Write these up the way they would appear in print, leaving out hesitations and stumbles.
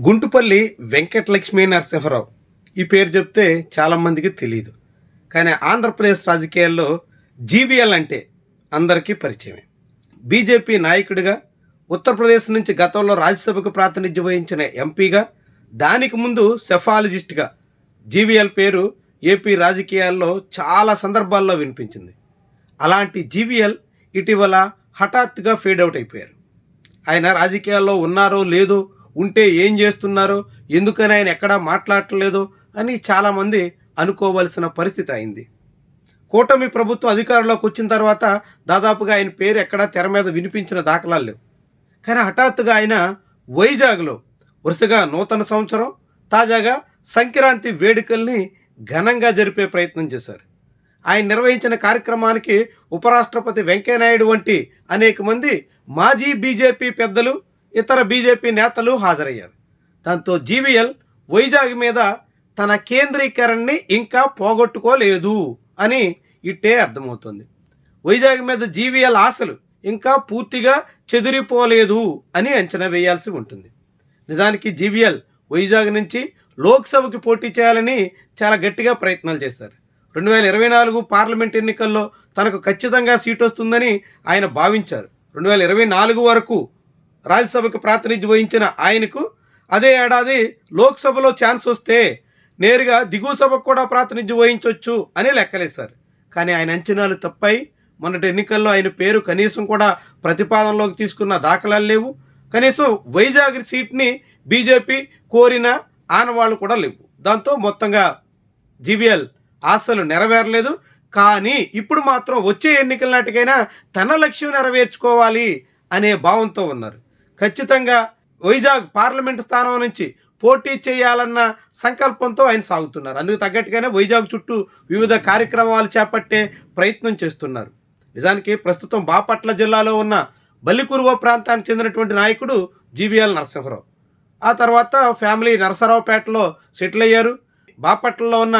గుంటుపల్లి వెంకటలక్ష్మీ నరసింహారావు ఈ పేరు చెప్తే చాలామందికి తెలియదు. కానీ ఆంధ్రప్రదేశ్ రాజకీయాల్లో జీవీఎల్ అంటే అందరికీ పరిచయమే. బీజేపీ నాయకుడిగా, ఉత్తరప్రదేశ్ నుంచి గతంలో రాజ్యసభకు ప్రాతినిధ్యం వహించిన ఎంపీగా, దానికి ముందు సెఫాలజిస్ట్గా జీవీఎల్ పేరు ఏపీ రాజకీయాల్లో చాలా సందర్భాల్లో వినిపించింది. అలాంటి జీవీఎల్ ఇటీవల హఠాత్తుగా ఫేడ్ అవుట్ అయిపోయారు. ఆయన రాజకీయాల్లో ఉన్నారో లేదో, ఉంటే ఏం చేస్తున్నారో, ఎందుకని ఆయన ఎక్కడా మాట్లాడట్లేదో అని చాలామంది అనుకోవలసిన పరిస్థితి అయింది. కూటమి ప్రభుత్వం అధికారంలోకి వచ్చిన తర్వాత దాదాపుగా ఆయన పేరు ఎక్కడా తెర మీద వినిపించిన దాఖలాలు లేవు. కానీ హఠాత్తుగా ఆయన వైజాగ్లో వరుసగా నూతన సంవత్సరం, తాజాగా సంక్రాంతి వేడుకల్ని ఘనంగా జరిపే ప్రయత్నం చేశారు. ఆయన నిర్వహించిన కార్యక్రమానికి ఉపరాష్ట్రపతి వెంకయ్యనాయుడు వంటి అనేక మంది మాజీ బీజేపీ పెద్దలు, ఇతర బీజేపీ నేతలు హాజరయ్యారు. దాంతో జీవీఎల్ వైజాగ్ మీద తన కేంద్రీకరణని ఇంకా పోగొట్టుకోలేదు అని ఇట్టే అర్థమవుతుంది. వైజాగ్ మీద జీవీఎల్ ఆశలు ఇంకా పూర్తిగా చెదిరిపోలేదు అని అంచనా వేయాల్సి ఉంటుంది. నిజానికి జీవీఎల్ వైజాగ్ నుంచి లోక్సభకి పోటీ చేయాలని చాలా గట్టిగా ప్రయత్నాలు చేశారు. 2024 పార్లమెంట్ ఎన్నికల్లో తనకు ఖచ్చితంగా సీటు వస్తుందని ఆయన భావించారు. 2024 వరకు రాజ్యసభకు ప్రాతినిధ్యం వహించిన ఆయనకు అదే ఏడాది లోక్సభలో ఛాన్స్ వస్తే నేరుగా దిగువ సభకు కూడా ప్రాతినిధ్యం వహించవచ్చు అని లెక్కలేశారు. కానీ ఆయన అంచనాలు తప్పాయి. మొన్నటి ఎన్నికల్లో ఆయన పేరు కనీసం కూడా ప్రతిపాదనలోకి తీసుకున్న దాఖలాలు లేవు. కనీసం వైజాగ్ సీట్ని బీజేపీ కోరిన ఆనవాళ్ళు కూడా లేవు. దాంతో మొత్తంగా జీవీఎల్ ఆశలు నెరవేరలేదు. కానీ ఇప్పుడు మాత్రం వచ్చే ఎన్నికల నాటికైనా తన లక్ష్యం నెరవేర్చుకోవాలి అనే భావంతో ఉన్నారు. ఖచ్చితంగా వైజాగ్ పార్లమెంటు స్థానం నుంచి పోటీ చేయాలన్న సంకల్పంతో ఆయన సాగుతున్నారు. అందుకు తగ్గట్టుగానే వైజాగ్ చుట్టూ వివిధ కార్యక్రమాలు చేపట్టే ప్రయత్నం చేస్తున్నారు. నిజానికి ప్రస్తుతం బాపట్ల జిల్లాలో ఉన్న బల్లికురువ ప్రాంతానికి చెందినటువంటి నాయకుడు జీవీఎల్ నరసింహారావు. ఆ తర్వాత ఫ్యామిలీ నరసరావుపేటలో సెటిల్ అయ్యారు. బాపట్లలో ఉన్న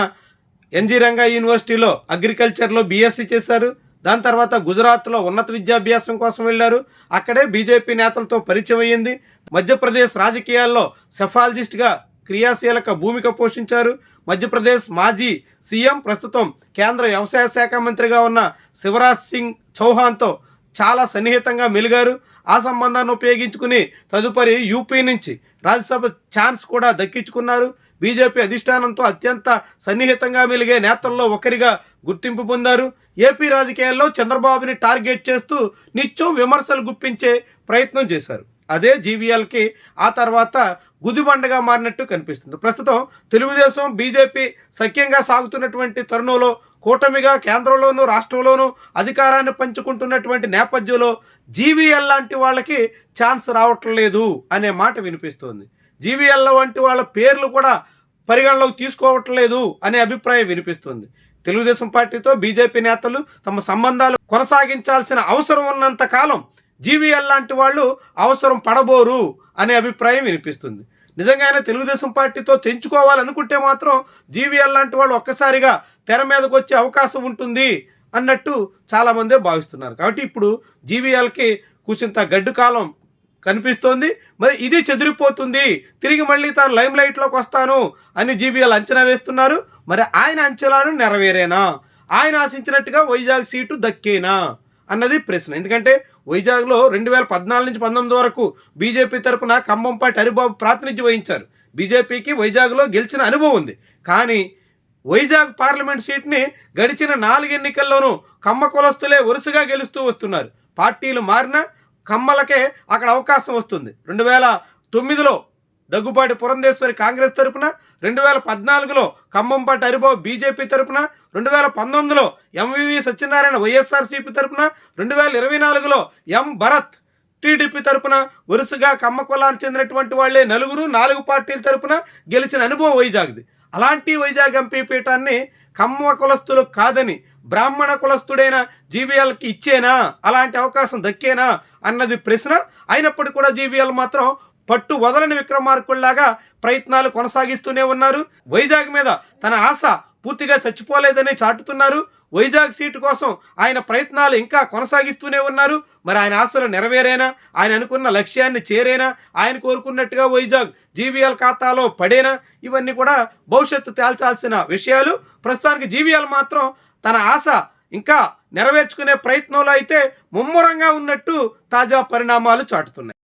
ఎన్జీ రంగా యూనివర్సిటీలో అగ్రికల్చర్లో బీఎస్సీ చేశారు. దాని తర్వాత గుజరాత్లో ఉన్నత విద్యాభ్యాసం కోసం వెళ్ళారు. అక్కడే బీజేపీ నేతలతో పరిచయం అయ్యింది. మధ్యప్రదేశ్ రాజకీయాల్లో సెఫాలజిస్ట్గా క్రియాశీలక భూమిక పోషించారు. మధ్యప్రదేశ్ మాజీ సీఎం, ప్రస్తుతం కేంద్ర వ్యవసాయ శాఖ మంత్రిగా ఉన్న శివరాజ్ సింగ్ చౌహాన్తో చాలా సన్నిహితంగా మెలిగారు. ఆ సంబంధాన్ని ఉపయోగించుకుని తదుపరి యూపీ నుంచి రాజ్యసభ ఛాన్స్ కూడా దక్కించుకున్నారు. బీజేపీ అధిష్టానంతో అత్యంత సన్నిహితంగా మెలిగే నేతల్లో ఒకరిగా గుర్తింపు పొందారు. ఏపీ రాజకీయాల్లో చంద్రబాబుని టార్గెట్ చేస్తూ నిత్యం విమర్శలు గుప్పించే ప్రయత్నం చేశారు. అదే జీవీఎల్కి ఆ తర్వాత గుదిబండగా మారినట్టు కనిపిస్తుంది. ప్రస్తుతం తెలుగుదేశం బీజేపీ సఖ్యంగా సాగుతున్నటువంటి తరుణంలో కూటమిగా కేంద్రంలోనూ రాష్ట్రంలోనూ అధికారాన్ని పంచుకుంటున్నటువంటి నేపథ్యంలో జీవీఎల్ లాంటి వాళ్ళకి ఛాన్స్ రావట్లేదు అనే మాట వినిపిస్తోంది. జీవీఎల్ వంటి వాళ్ళ పేర్లు కూడా పరిగణలోకి తీసుకోవట్లేదు అనే అభిప్రాయం వినిపిస్తుంది. తెలుగుదేశం పార్టీతో బీజేపీ నేతలు తమ సంబంధాలు కొనసాగించాల్సిన అవసరం ఉన్నంత కాలం జీవీఎల్ లాంటి వాళ్ళు అవసరం పడబోరు అనే అభిప్రాయం వినిపిస్తుంది. నిజంగానే తెలుగుదేశం పార్టీతో తెంచుకోవాలనుకుంటే మాత్రం జీవీఎల్ లాంటి వాళ్ళు ఒక్కసారిగా తెర మీదకి వచ్చే అవకాశం ఉంటుంది అన్నట్టు చాలామందే భావిస్తున్నారు. కాబట్టి ఇప్పుడు జీవీఎల్కి కూసింత గడ్డు కాలం కనిపిస్తోంది. మరి ఇది చెదిరిపోతుంది, తిరిగి మళ్ళీ తాను లైమ్ లైట్లోకి వస్తాను అని జీవీఎల్ అంచనా వేస్తున్నారు. మరి ఆయన అంచనాలు నెరవేరేనా, ఆయన ఆశించినట్టుగా వైజాగ్ సీటు దక్కేనా అన్నది ప్రశ్న. ఎందుకంటే వైజాగ్లో 2014 నుంచి 2019 వరకు బీజేపీ తరఫున కంభంపాటి హరిబాబు ప్రాతినిధ్యం వహించారు. బీజేపీకి వైజాగ్లో గెలిచిన అనుభవం ఉంది. కానీ వైజాగ్ పార్లమెంట్ సీట్ని గడిచిన 4 ఎన్నికల్లోనూ కమ్మ కులస్తులే వరుసగా గెలుస్తూ వస్తున్నారు. పార్టీలు మారినా కమ్మలకే అక్కడ అవకాశం వస్తుంది. 2009లో దగ్గుబాటి పురంధేశ్వరి కాంగ్రెస్ తరపున, 2014లో కంభంపాటి హరిబాబు బీజేపీ తరపున, 2019లో ఎంవివి సత్యనారాయణ వైఎస్ఆర్సీపీ తరపున, 2024లో ఎం భరత్ టీడీపీ తరపున వరుసగా కమ్మ కులానికి చెందినటువంటి వాళ్లే 4 పార్టీల తరపున గెలిచిన అనుభవం వైజాగ్ది. అలాంటి వైజాగ్ ఎంపీ పీఠాన్ని కమ్మ కులస్తులు కాదని బ్రాహ్మణ కులస్తుడైన జీవీఎల్కి ఇచ్చేనా, అలాంటి అవకాశం దక్కేనా అన్నది ప్రశ్న. అయినప్పటికీ కూడా జీవీఎల్ మాత్రం పట్టు వదలని విక్రమార్కుల్లాగా ప్రయత్నాలు కొనసాగిస్తూనే ఉన్నారు. వైజాగ్ మీద తన ఆశ పూర్తిగా చచ్చిపోలేదని చాటుతున్నారు. వైజాగ్ సీటు కోసం ఆయన ప్రయత్నాలు ఇంకా కొనసాగిస్తూనే ఉన్నారు. మరి ఆయన ఆశలు నెరవేరేనా, ఆయన అనుకున్న లక్ష్యాన్ని చేరేనా, ఆయన కోరుకున్నట్టుగా వైజాగ్ జీవీఎల్ ఖాతాలో పడేనా, ఇవన్నీ కూడా భవిష్యత్తు తేల్చాల్సిన విషయాలు. ప్రస్తుతానికి జీవీఎల్ మాత్రం తన ఆశ ఇంకా నెరవేర్చుకునే ప్రయత్నంలో అయితే ముమ్మరంగా ఉన్నట్టు తాజా పరిణామాలు చాటుతున్నాయి.